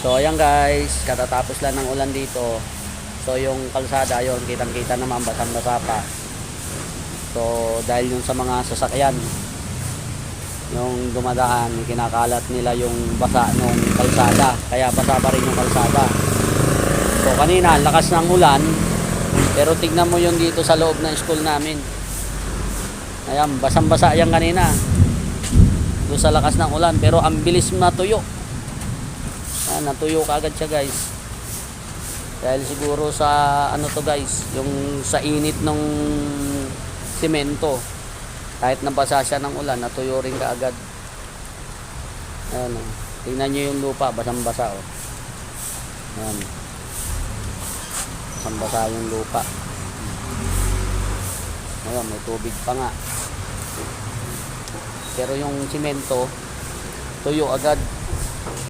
So ayan guys, katatapos lang ng ulan dito. So yung kalsada yon, kitang-kita naman basang-basa pa. So dahil yung sa mga sasakyan, yung dumadaan, kinakalat nila yung basa ng kalsada, kaya basa pa rin yung kalsada. So kanina lakas ng ulan, pero tignan mo yung dito sa loob ng school namin. Ayan, basang-basa yan kanina doon sa lakas ng ulan, pero ang bilis natuyo. Natuyo kaagad siya guys, dahil siguro sa ano to guys, yung sa init ng simento, kahit nabasa siya ng ulan, natuyo rin kaagad. Ayan, tingnan nyo yung lupa, basang-basa oh. Ayan, basang-basa yung lupa. Ayan, may tubig pa nga, pero yung simento tuyo agad.